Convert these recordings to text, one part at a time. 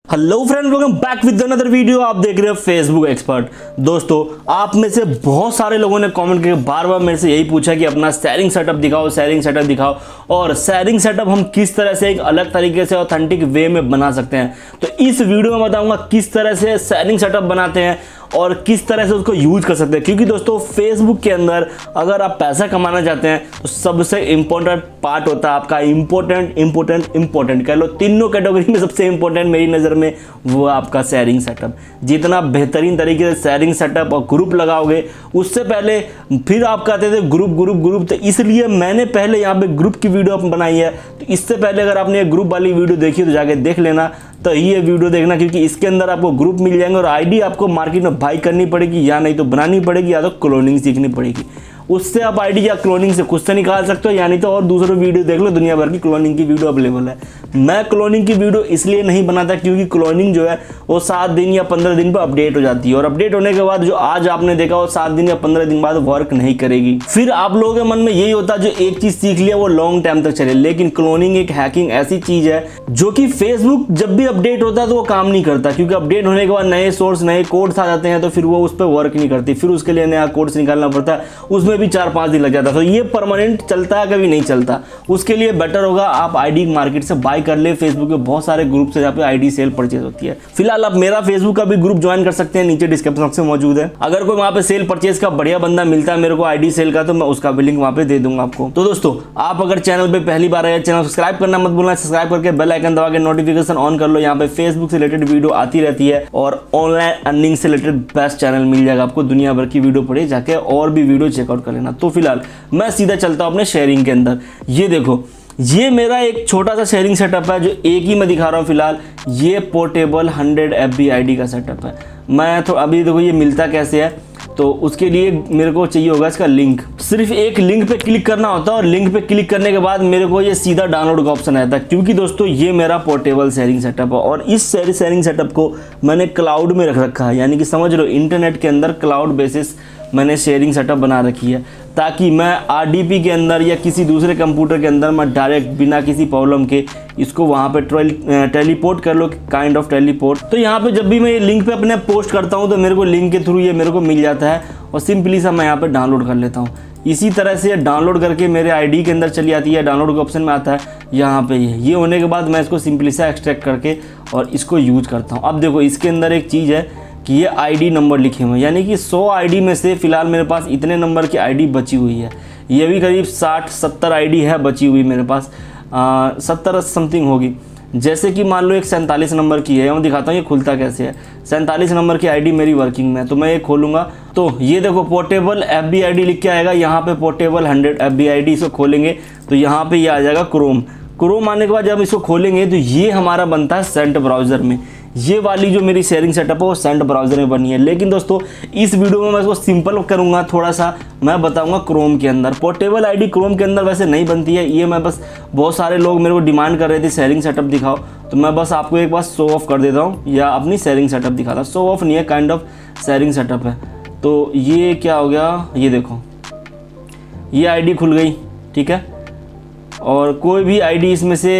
Hello friends, welcome back with another video. आप देख रहे हो फेसबुक एक्सपर्ट। दोस्तों, आप में से बहुत सारे लोगों ने कमेंट करके बार बार मेरे से यही पूछा कि अपना शेयरिंग सेटअप दिखाओ, शेयरिंग सेटअप दिखाओ। और शेयरिंग सेटअप हम किस तरह से एक अलग तरीके से ऑथेंटिक वे में बना सकते हैं। तो इस वीडियो में बताऊंगा किस तरह से शेयरिंग सेटअप बनाते हैं और किस तरह से उसको यूज कर सकते हैं। क्योंकि दोस्तों, फेसबुक के अंदर अगर आप पैसा कमाना चाहते हैं तो सबसे इंपॉर्टेंट पार्ट होता है आपका इंपॉर्टेंट कह लो। तीनों कैटेगरी में सबसे इंपॉर्टेंट मेरी नज़र में वो आपका शेयरिंग सेटअप। जितना बेहतरीन तरीके से शेयरिंग सेटअप और ग्रुप लगाओगे, उससे पहले फिर आप कहते थे ग्रुप, तो इसलिए मैंने पहले यहाँ पे ग्रुप की वीडियो बनाई है। तो इससे पहले अगर आपने ग्रुप वाली वीडियो देखी तो जाके देख लेना, तो ये वीडियो देखना, क्योंकि इसके अंदर आपको ग्रुप मिल जाएंगे और आईडी आपको मार्केट में बाई करनी पड़ेगी, या नहीं तो बनानी पड़ेगी, या तो क्लोनिंग सीखनी पड़ेगी। उससे आप आईडी या क्लोनिंग से खुद से निकाल सकते हो, यानी तो और दूसरे वीडियो देख लो, दुनिया भर की क्लोनिंग की वीडियो अवेलेबल है। मैं क्लोनिंग की वीडियो इसलिए नहीं बनाता क्योंकि क्लोनिंग जो है वो 7 दिन या 15 दिन पर अपडेट हो जाती है, और अपडेट होने के बाद जो आज आपने देखा वो 7 दिन या 15 दिन बाद वर्क नहीं करेगी। फिर आप लोगों के मन में यही होता है जो एक चीज सीख लिया वो लॉन्ग टाइम तक चले। लेकिन क्लोनिंग एक हैकिंग ऐसी चीज है जो कि फेसबुक जब भी अपडेट होता है तो वो काम नहीं करता, क्योंकि अपडेट होने के बाद नए सोर्स नए कोड्स आ जाते हैं, तो फिर वो उस पर वर्क नहीं करती। फिर उसके लिए नया कोड्स निकालना पड़ता है, उसमें भी 4-5 दिन लग जाता है। तो ये परमानेंट चलता है, कभी नहीं चलता। उसके लिए बेटर होगा आप आईडी मार्केट से बाय कर ले। फेसबुक के बहुत सारे ग्रुप से जहाँ पे आईडी सेल परचेज होती है। फिलहाल आप मेरा फेसबुक का भी ग्रुप ज्वाइन कर सकते हैं, नीचे डिस्क्रिप्शन बॉक्स में मौजूद है। अगर कोई वहाँ पे सेल परचेज का बढ़िया बंदा मिलता है मेरे को आईडी सेल का, तो मैं उसका भी लिंक वहाँ पे दे दूंगा आपको। तो दोस्तों, आप अगर चैनल पे पहली बार आए, चैनल सब्सक्राइब करना मत भूलना। सब्सक्राइब करके बेल आइकन दबा के नोटिफिकेशन ऑन कर लो। यहाँ पे फेसबुक से रिलेटेड वीडियो आती रहती है और ऑनलाइन अर्निंग से रिलेटेड बेस्ट चैनल मिल जाएगा आपको। दुनिया भर की वीडियो पड़े, जाके और भी वीडियो चेकआउट कर लेना। तो फिलहाल मैं सीधा चलता हूँ अपने शेयरिंग के अंदर। ये देखो, ये मेरा एक छोटा सा शेयरिंग सेटअप है जो एक ही मैं दिखा रहा हूँ फिलहाल। ये पोर्टेबल 100 FB आईडी का सेटअप है। मैं तो अभी देखो ये मिलता कैसे है, तो उसके लिए मेरे को चाहिए होगा इसका लिंक। सिर्फ एक लिंक पे क्लिक करना होता है और लिंक पे क्लिक करने के बाद मेरे को ये सीधा डाउनलोड का ऑप्शन आता है। क्योंकि दोस्तों, ये मेरा पोर्टेबल शेयरिंग सेटअप है और इस शेयरिंग सेटअप को मैंने क्लाउड में रख रखा है, यानी कि समझ लो इंटरनेट के अंदर क्लाउड बेसिस मैंने शेयरिंग सेटअप बना रखी है, ताकि मैं RDP के अंदर या किसी दूसरे कंप्यूटर के अंदर मैं डायरेक्ट बिना किसी प्रॉब्लम के इसको वहाँ पे टेलीपोर्ट कर लो, काइंड ऑफ टेलीपोर्ट। तो यहाँ पे जब भी मैं ये लिंक पे अपने पोस्ट करता हूँ तो मेरे को लिंक के थ्रू ये मेरे को मिल जाता है और सिंपली सा मैं यहाँ पे डाउनलोड कर लेता हूँ। इसी तरह से डाउनलोड करके मेरे आईडी के अंदर चली आती है, डाउनलोड के ऑप्शन में आता है यहाँ पे। ये होने के बाद मैं इसको सिंपली सा एक्सट्रैक्ट करके और इसको यूज करता हूँ। अब देखो, इसके अंदर एक चीज़ है कि ये आईडी नंबर लिखे हुए हैं, यानी कि 100 आईडी में से फिलहाल मेरे पास इतने नंबर की आईडी बची हुई है। ये भी करीब 60-70 आईडी है बची हुई मेरे पास, 70 समथिंग होगी। जैसे कि मान लो एक 47 नंबर की है, मैं दिखाता हूँ ये खुलता कैसे है। 47 नंबर की आईडी मेरी वर्किंग में है, तो मैं ये खोलूँगा तो ये देखो पोर्टेबल FB आईडी लिख के आएगा। यहाँ पे पोर्टेबल 100 FB आईडी, इसको खोलेंगे तो यहाँ पे ये आ जाएगा क्रोम आने के बाद जब इसको खोलेंगे तो ये हमारा बनता है सेंट ब्राउज़र में। ये वाली जो मेरी शेयरिंग सेटअप है वो सेंट ब्राउज़र में बनी है। लेकिन दोस्तों, इस वीडियो में मैं इसको सिंपल करूँगा, थोड़ा सा मैं बताऊँगा क्रोम के अंदर। पोर्टेबल आईडी क्रोम के अंदर वैसे नहीं बनती है। ये मैं बस, बहुत सारे लोग मेरे को डिमांड कर रहे थे शेयरिंग सेटअप दिखाओ, तो मैं बस आपको एक बार शो ऑफ कर देता हूँ या अपनी शेयरिंग सेटअप दिखाता हूँ। शो ऑफ नहीं है, काइंड ऑफ शेयरिंग सेटअप है। तो ये क्या हो गया, ये देखो ये आईडी खुल गई, ठीक है। और कोई भी आईडी इसमें से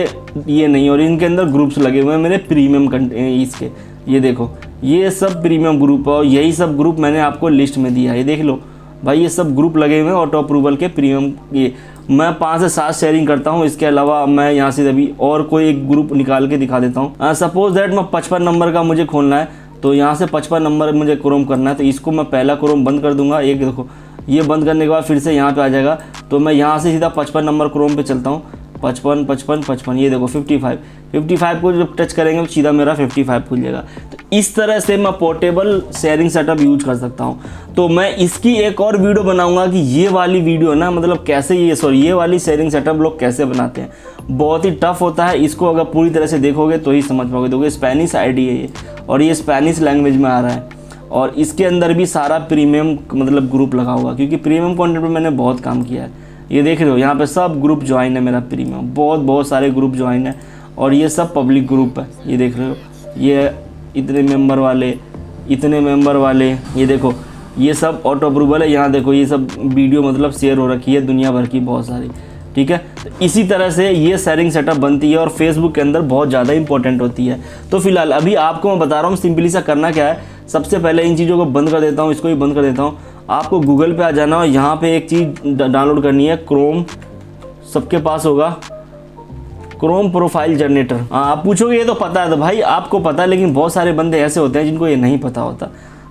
ये नहीं, और इनके अंदर ग्रुप्स लगे हुए हैं मेरे प्रीमियम इसके। ये देखो, ये सब प्रीमियम ग्रुप है और यही सब ग्रुप मैंने आपको लिस्ट में दिया है। ये देख लो भाई, ये सब ग्रुप लगे हुए हैं ऑटो अप्रूवल के प्रीमियम। ये मैं 5 से 7 शेयरिंग करता हूँ। इसके अलावा मैं यहाँ से अभी और कोई एक ग्रुप निकाल के दिखा देता हूँ। सपोज दैट मैं 55 नंबर का मुझे खोलना है, तो यहाँ से 55 नंबर मुझे क्रोम करना है, तो इसको मैं पहला क्रोम बंद कर दूंगा। एक देखो, ये बंद करने के बाद फिर से यहाँ पे आ जाएगा, तो मैं यहाँ से सीधा 55 नंबर क्रोम पे चलता हूँ। 55, ये देखो 55 को जब टच करेंगे तो सीधा मेरा 55 खुल जाएगा। तो इस तरह से मैं पोर्टेबल शेयरिंग सेटअप यूज कर सकता हूँ। तो मैं इसकी एक और वीडियो बनाऊंगा कि ये वाली वीडियो ना, मतलब कैसे ये वाली शेयरिंग सेटअप लोग कैसे बनाते हैं। बहुत ही टफ होता है, इसको अगर पूरी तरह से देखोगे तो ही समझ पाओगे। देखो, स्पेनिश आईडी है ये, और ये स्पेनिश लैंग्वेज में आ रहा है, और इसके अंदर भी सारा प्रीमियम मतलब ग्रुप लगा हुआ, क्योंकि प्रीमियम कंटेंट पे मैंने बहुत काम किया है। ये देख रहे हो, यहाँ पे सब ग्रुप ज्वाइन है मेरा प्रीमियम, बहुत सारे ग्रुप ज्वाइन है, और ये सब पब्लिक ग्रुप है। ये देख रहे हो, ये इतने मेंबर वाले, ये देखो ये सब ऑटो अप्रूवल है। यहाँ देखो ये सब वीडियो मतलब शेयर हो रखी है दुनिया भर की बहुत सारी। ठीक है। तो इसी तरह से ये शेयरिंग सेटअप बनती है और फेसबुक के अंदर बहुत ज़्यादा इंपॉर्टेंट होती है। तो फिलहाल अभी आपको मैं बता रहा हूँ सिंपली सा करना क्या है। सबसे पहले इन चीज़ों को बंद कर देता हूँ, इसको भी बंद कर देता हूँ। आपको गूगल पे आ जाना और यहाँ पे एक चीज़ डाउनलोड करनी है, क्रोम, सबके पास होगा क्रोम प्रोफाइल जनरेटर। आप पूछोगे ये तो पता है, तो भाई आपको पता है, लेकिन बहुत सारे बंदे ऐसे होते हैं जिनको ये नहीं पता होता।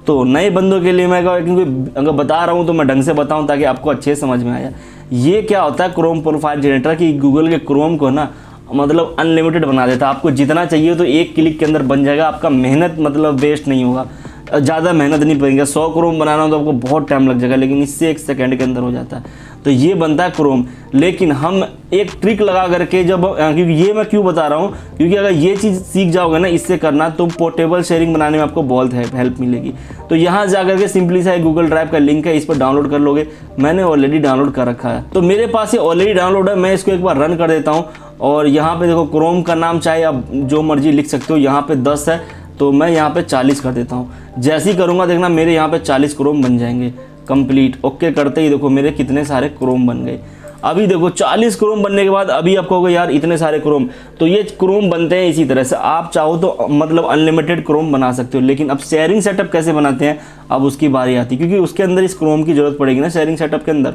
तो नए बंदों के लिए मैं क्योंकि अगर बता रहा हूँ तो मैं ढंग से बताऊँ ताकि आपको अच्छे समझ में आया। ये क्या होता है क्रोम प्रोफाइल जनरेटर, कि गूगल के क्रोम को ना मतलब अनलिमिटेड बना देता है। आपको जितना चाहिए तो एक क्लिक के अंदर बन जाएगा, आपका मेहनत मतलब वेस्ट नहीं होगा, ज़्यादा मेहनत नहीं पड़ेगी। 100 क्रोम बनाना हो तो आपको बहुत टाइम लग जाएगा, लेकिन इससे 1 सेकंड के अंदर हो जाता है। तो ये बनता है क्रोम। लेकिन हम एक ट्रिक लगा करके क्योंकि ये मैं क्यों बता रहा हूँ, क्योंकि अगर ये चीज़ सीख जाओगे ना इससे करना, तो पोर्टेबल शेयरिंग बनाने में आपको बहुत हेल्प मिलेगी। तो यहाँ जा करके सिंपली सा गूगल ड्राइव का लिंक है, इस पर डाउनलोड कर लोगे। मैंने ऑलरेडी डाउनलोड कर रखा है, तो मेरे पास ये ऑलरेडी डाउनलोड है। मैं इसको एक बार रन कर देता हूँ और यहाँ पे देखो क्रोम का नाम चाहे आप जो मर्जी लिख सकते हो। यहाँ पे 10 है तो मैं यहाँ पे 40 कर देता हूँ। जैसे ही करूँगा देखना मेरे यहाँ पे 40 क्रोम बन जाएंगे कंप्लीट। ओके करते ही देखो मेरे कितने सारे क्रोम बन गए। अभी देखो 40 क्रोम बनने के बाद अभी आप कहोगे यार इतने सारे क्रोम, तो ये क्रोम बनते हैं इसी तरह से। आप चाहो तो मतलब अनलिमिटेड क्रोम बना सकते हो। लेकिन अब शेयरिंग सेटअप कैसे बनाते हैं अब उसकी बारी आती है, क्योंकि उसके अंदर इस क्रोम की जरूरत पड़ेगी ना शेयरिंग सेटअप के अंदर,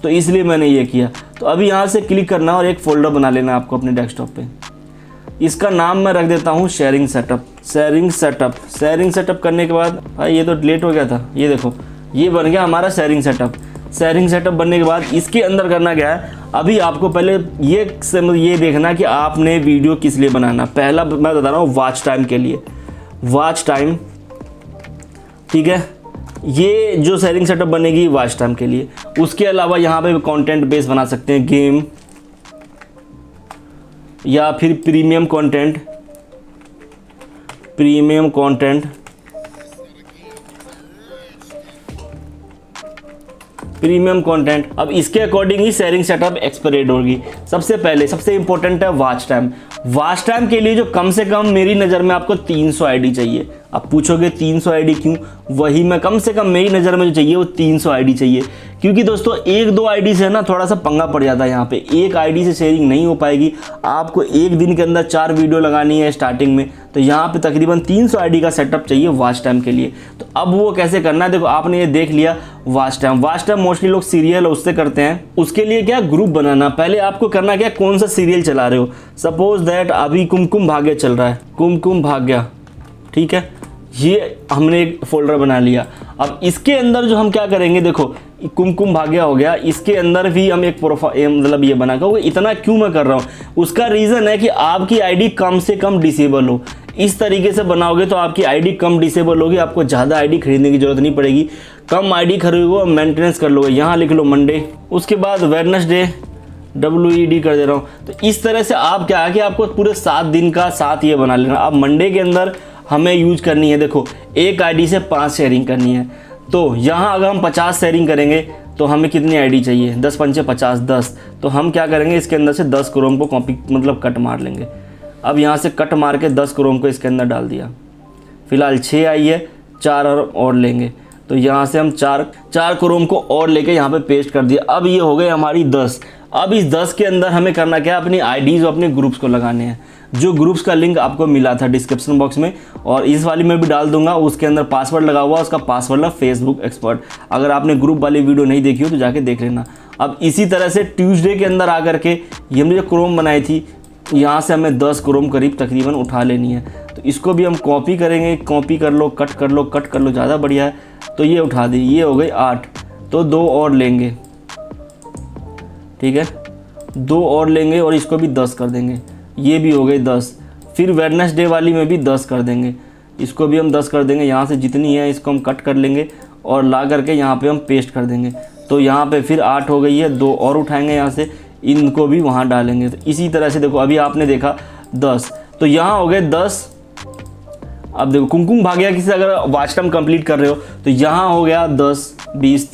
तो इसलिए मैंने ये किया। तो अभी यहाँ से क्लिक करना और एक फोल्डर बना लेना आपको अपने डेस्कटॉप पे। इसका नाम मैं रख देता हूँ शेयरिंग सेटअप। शेयरिंग सेटअप करने के बाद भाई ये तो डिलीट हो गया था, ये देखो ये बन गया हमारा शेयरिंग सेटअप। शेयरिंग सेटअप बनने के बाद इसके अंदर करना क्या है, अभी आपको पहले ये देखना कि आपने वीडियो किस लिए बनाना। पहला मैं बता रहा हूँ वॉच टाइम के लिए, वॉच टाइम, ठीक है। ये जो शेयरिंग सेटअप बनेगी वॉच टाइम के लिए। उसके अलावा यहाँ पे कंटेंट बेस बना सकते हैं, गेम या फिर प्रीमियम कंटेंट। अब इसके अकॉर्डिंग ही शेयरिंग सेटअप एक्सपायर्ड होगी। सबसे इंपॉर्टेंट है वॉच टाइम। वॉच टाइम के लिए जो कम से कम मेरी नज़र में आपको 300 आईडी चाहिए। आप पूछोगे 300 आईडी क्यों, वही मैं कम से कम मेरी नज़र में जो चाहिए वो 300 आईडी चाहिए। क्योंकि दोस्तों 1-2 आईडी से ना थोड़ा सा पंगा पड़ जाता है। यहाँ पे एक आईडी से शेयरिंग नहीं हो पाएगी। आपको एक दिन के अंदर 4 वीडियो लगानी है स्टार्टिंग में, तो यहाँ पे तकरीबन 300 आईडी का सेटअप चाहिए वॉच टाइम के लिए। तो अब वो कैसे करना है, देखो आपने ये देख लिया वॉच टाइम मोस्टली लोग सीरियल उससे करते हैं। उसके लिए क्या ग्रुप बनाना। पहले आपको करना क्या, कौन सा सीरियल चला रहे हो। सपोज दैट अभी कुमकुम भाग्य चल रहा है, कुमकुम भाग्य, ठीक है। ये हमने एक फोल्डर बना लिया। अब इसके अंदर जो हम क्या करेंगे, देखो कुमकुम भाग्य हो गया, इसके अंदर भी हम एक प्रोफाइल मतलब ये बना कर। इतना क्यों मैं कर रहा हूँ, उसका रीज़न है कि आपकी आईडी कम से कम डिसेबल हो। इस तरीके से बनाओगे तो आपकी आईडी कम डिसेबल होगी, आपको ज़्यादा आईडी खरीदने की जरूरत नहीं पड़ेगी। कम आईडी खरीदोगे और मेंटेनेंस कर लोगे। यहाँ लिख लो मंडे, उसके बाद वेडनेसडे, WED कर दे रहा हूँ। तो इस तरह से आप क्या है कि आपको पूरे 7 दिन का 7 ये बना लेना। अब मंडे के अंदर हमें यूज करनी है, देखो एक आईडी से 5 शेयरिंग करनी है। तो यहाँ अगर हम 50 शेयरिंग करेंगे तो हमें कितनी आईडी चाहिए, 10 पंचे 50, 10। तो हम क्या करेंगे, इसके अंदर से 10 क्रोम को कॉपी मतलब कट मार लेंगे। अब यहाँ से कट मार के 10 क्रोम को इसके अंदर डाल दिया। फिलहाल 6 आई है, 4 और लेंगे। तो यहाँ से हम 4 क्रोम को और लेके यहाँ पे पेस्ट कर दिया। अब ये हो गई हमारी 10। अब इस 10 के अंदर हमें करना क्या, अपनी आईडीज़ और अपने ग्रुप्स को लगाने हैं। जो ग्रुप्स का लिंक आपको मिला था डिस्क्रिप्शन बॉक्स में, और इस वाली में भी डाल दूंगा। उसके अंदर पासवर्ड लगा हुआ, उसका पासवर्ड है फेसबुक एक्सपर्ट। अगर आपने ग्रुप वाली वीडियो नहीं देखी हो तो जाके देख लेना। अब इसी तरह से ट्यूसडे के अंदर आकर के ये हमने जो क्रोम बनाई थी, यहाँ से हमें 10 क्रोम करीब तकरीबन उठा लेनी है। तो इसको भी हम कॉपी करेंगे, कॉपी कर लो, कट कर लो, ज़्यादा बढ़िया है। तो ये उठा दी, ये हो गई 8। तो 2 और लेंगे, ठीक है, 2 और लेंगे और इसको भी 10 कर देंगे। ये भी हो गई 10। फिर वेडनेसडे वाली में भी 10 कर देंगे, इसको भी हम 10 कर देंगे। यहाँ से जितनी है इसको हम कट कर लेंगे और ला करके यहाँ पे हम पेस्ट कर देंगे। तो यहाँ पे फिर 8 हो गई है, 2 और उठाएंगे यहाँ से, इनको भी वहाँ डालेंगे। तो इसी तरह से देखो अभी आपने देखा 10, तो यहाँ हो गए 10। अब देखो कुमकुम भाग्य किसी अगर वॉच टाइम कंप्लीट कर रहे हो तो यहाँ हो गया 10, 20,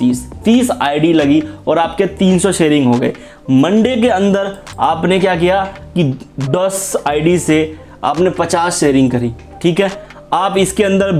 30 आईडी लगी और आपके 300 शेयरिंग हो गए। मंडे के अंदर आपने क्या किया कि 10 आईडी से आपने 50 शेयरिंग करी, ठीक है। आप इसके अंदर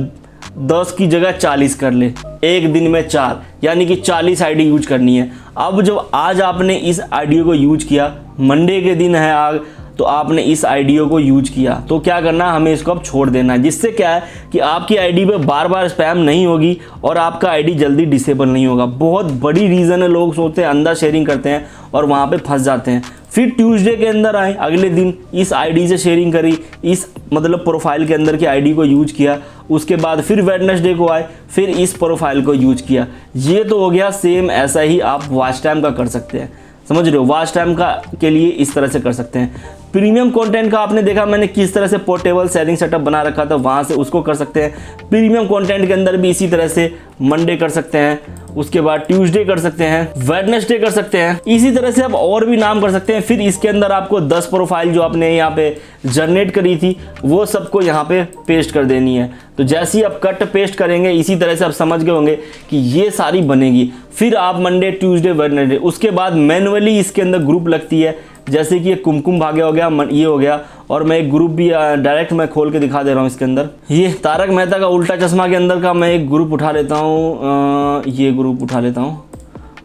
10 की जगह 40 कर ले, एक दिन में 4, यानी कि 40 आईडी यूज करनी है। अब जब आज आपने इस आईडी को यूज किया, मंडे के दिन है आज, तो आपने इस आईडी को यूज किया, तो क्या करना है, हमें इसको अब छोड़ देना है। जिससे क्या है कि आपकी आईडी पे बार बार स्पैम नहीं होगी और आपका आईडी जल्दी डिसेबल नहीं होगा। बहुत बड़ी रीज़न है, लोग सोचते हैं अंदर शेयरिंग करते हैं और वहाँ पे फंस जाते हैं। फिर ट्यूसडे के अंदर आए, अगले दिन इस आईडी से शेयरिंग करी, इस मतलब प्रोफाइल के अंदर की आईडी को यूज किया। उसके बाद फिर वेडनेसडे को आए, फिर इस प्रोफाइल को यूज किया। ये तो हो गया। सेम ऐसा ही आप वॉच टाइम का कर सकते हैं, समझ रहे हो। वॉच टाइम का के लिए इस तरह से कर सकते हैं। प्रीमियम कंटेंट का आपने देखा मैंने किस तरह से पोर्टेबल शेयरिंग सेटअप बना रखा था, वहाँ से उसको कर सकते हैं। प्रीमियम कंटेंट के अंदर भी इसी तरह से मंडे कर सकते हैं, उसके बाद ट्यूसडे कर सकते हैं, वेडनेसडे कर सकते हैं। इसी तरह से आप और भी नाम कर सकते हैं। फिर इसके अंदर आपको 10 प्रोफाइल जो आपने यहाँ पे जनरेट करी थी वो सबको यहाँ पे पेस्ट कर देनी है। तो जैसे ही आप कट पेस्ट करेंगे, इसी तरह से आप समझ गए होंगे कि ये सारी बनेगी। फिर आप मंडे, ट्यूसडे, वेडनेसडे, उसके बाद मैनुअली इसके अंदर ग्रुप लगती है। जैसे कि ये कुमकुम भाग्य हो गया, ये हो गया, और मैं एक ग्रुप भी डायरेक्ट मैं खोल के दिखा दे रहा हूँ इसके अंदर। ये तारक मेहता का उल्टा चश्मा के अंदर का मैं एक ग्रुप उठा लेता हूँ, ये ग्रुप उठा लेता हूँ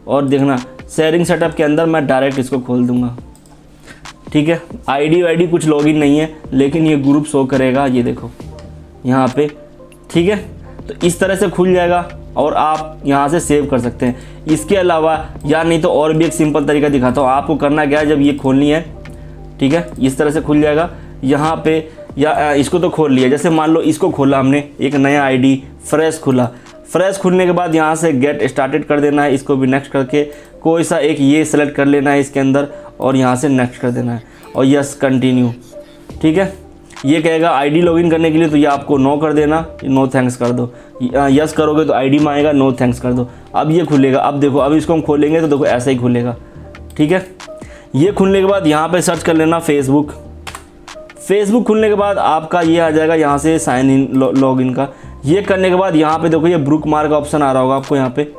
और देखना शेयरिंग सेटअप के अंदर मैं डायरेक्ट इसको खोल दूंगा। ठीक है, आईडी कुछ लॉगिन नहीं है, लेकिन ये ग्रुप शो करेगा, ये देखो यहाँ पे। ठीक है, तो इस तरह से खुल जाएगा और आप यहाँ से सेव कर सकते हैं। इसके अलावा या नहीं तो और भी एक सिंपल तरीका दिखाता हूँ। आपको करना क्या है, जब ये खोलनी है, ठीक है, इस तरह से खुल जाएगा यहाँ पे। या इसको तो खोल लिया, जैसे मान लो इसको खोला हमने, एक नया आईडी फ्रेश खुला। फ्रेश खुलने के बाद यहाँ से गेट स्टार्टेड कर देना है, इसको भी नेक्स्ट करके कोई सा एक ये सेलेक्ट कर लेना है इसके अंदर और यहाँ से नेक्स्ट कर देना है और यस कंटिन्यू। ठीक है, ये कहेगा आईडी लॉगिन करने के लिए, तो ये आपको नो कर देना, नो थैंक्स कर दो। यस करोगे तो आईडी में आएगा, नो थैंक्स कर दो। अब ये खुलेगा। अब देखो, अब इसको हम खोलेंगे तो देखो ऐसा ही खुलेगा। ठीक है, ये खुलने के बाद यहाँ पे सर्च कर लेना फेसबुक। फेसबुक खुलने के बाद आपका ये आ जाएगा यहाँ से साइन इन लॉगिन का। ये करने के बाद यहाँ पे देखो ये बुक मार्क का ऑप्शन आ रहा होगा आपको, यहाँ पे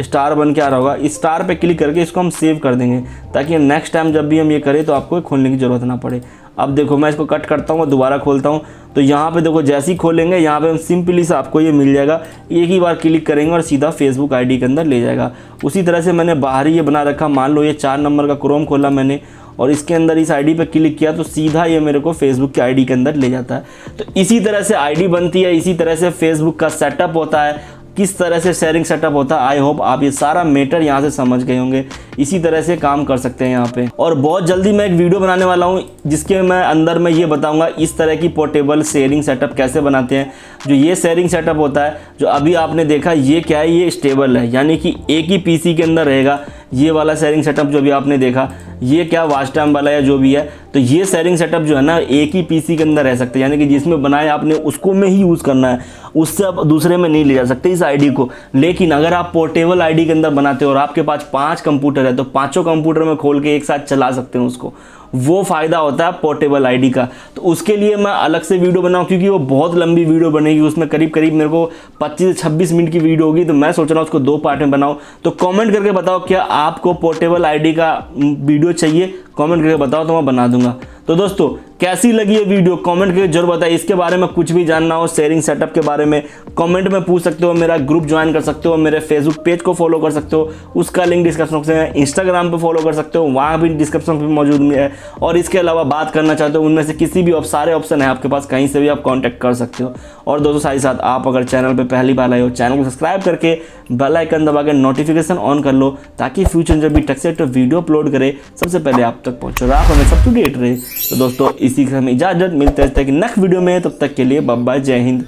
स्टार बन के आ रहा होगा। इस स्टार पे क्लिक करके इसको हम सेव कर देंगे, ताकि नेक्स्ट टाइम जब भी हम ये करें तो आपको खोलने की ज़रूरत ना पड़े। अब देखो मैं इसको कट करता हूँ और दोबारा खोलता हूँ, तो यहाँ पे देखो जैसे ही खोलेंगे यहाँ पे हम सिंपली से आपको ये मिल जाएगा। एक ही बार क्लिक करेंगे और सीधा फेसबुक आईडी के अंदर ले जाएगा। उसी तरह से मैंने बाहर ही ये बना रखा। मान लो ये 4 नंबर का क्रोम खोला मैंने और इसके अंदर इस आईडी पे क्लिक किया तो सीधा ये मेरे को फेसबुक की आईडी के अंदर ले जाता है। तो इसी तरह से आईडी बनती है, इसी तरह से फेसबुक का सेटअप होता है, किस तरह से शेयरिंग सेटअप होता है। आई होप आप ये सारा मैटर यहाँ से समझ गए होंगे। इसी तरह से काम कर सकते हैं यहाँ पे। और बहुत जल्दी मैं एक वीडियो बनाने वाला हूँ जिसके मैं अंदर में ये बताऊँगा इस तरह की पोर्टेबल शेयरिंग सेटअप कैसे बनाते हैं। जो ये शेयरिंग सेटअप होता है, जो अभी आपने देखा, ये क्या है, ये स्टेबल है, यानी कि एक ही पीसी के अंदर रहेगा। ये वाला शेयरिंग सेटअप जो भी आपने देखा, ये क्या वॉच टाइम वाला या जो भी है, तो ये शेयरिंग सेटअप जो है ना एक ही पीसी के अंदर रह सकते हैं, यानी कि जिसमें बनाया आपने उसको में ही यूज़ करना है, उससे आप दूसरे में नहीं ले जा सकते इस आईडी को। लेकिन अगर आप पोर्टेबल आईडी के अंदर बनाते हो और आपके पास 5 कंप्यूटर है, तो 5 कंप्यूटर में खोल के एक साथ चला सकते हैं उसको। वो फ़ायदा होता है पोर्टेबल आईडी का। तो उसके लिए मैं अलग से वीडियो बनाऊँ, क्योंकि वो बहुत लंबी वीडियो बनेगी, उसमें करीब करीब मेरे को 25 से 26 मिनट की वीडियो होगी। तो मैं सोच रहा हूँ उसको 2 पार्ट में बनाऊँ। तो कमेंट करके बताओ क्या आपको पोर्टेबल आईडी का वीडियो चाहिए, कमेंट करके बताओ तो मैं बना दूंगा। तो दोस्तों कैसी लगी ये वीडियो कमेंट करके जरूर बताइए। इसके बारे में कुछ भी जानना हो शेयरिंग सेटअप के बारे में कमेंट में पूछ सकते हो। मेरा ग्रुप ज्वाइन कर सकते हो, मेरे फेसबुक पेज को फॉलो कर सकते हो, उसका लिंक डिस्क्रिप्शन बॉक्स में है। इंस्टाग्राम पे फॉलो कर सकते हो, वहाँ भी डिस्क्रिप्शन में मौजूद है। और इसके अलावा बात करना चाहते हो उनमें से किसी भी सारे ऑप्शन है आपके पास, कहीं से भी आप कॉन्टैक्ट कर सकते हो। और दोस्तों साथ ही साथ आप अगर चैनल पर पहली बार आए हो, चैनल को सब्सक्राइब करके बेल आइकन दबा के नोटिफिकेशन ऑन कर लो, ताकि फ्यूचर जब भी टेक वीडियो अपलोड करे सबसे पहले आप तक पहुँचो, आप हमें सब टू डेट रहे। तो दोस्तों इसी के हमें इजाजत, मिलते हैं नेक्स्ट वीडियो में। तब तक के लिए बाय बाय, जय हिंद।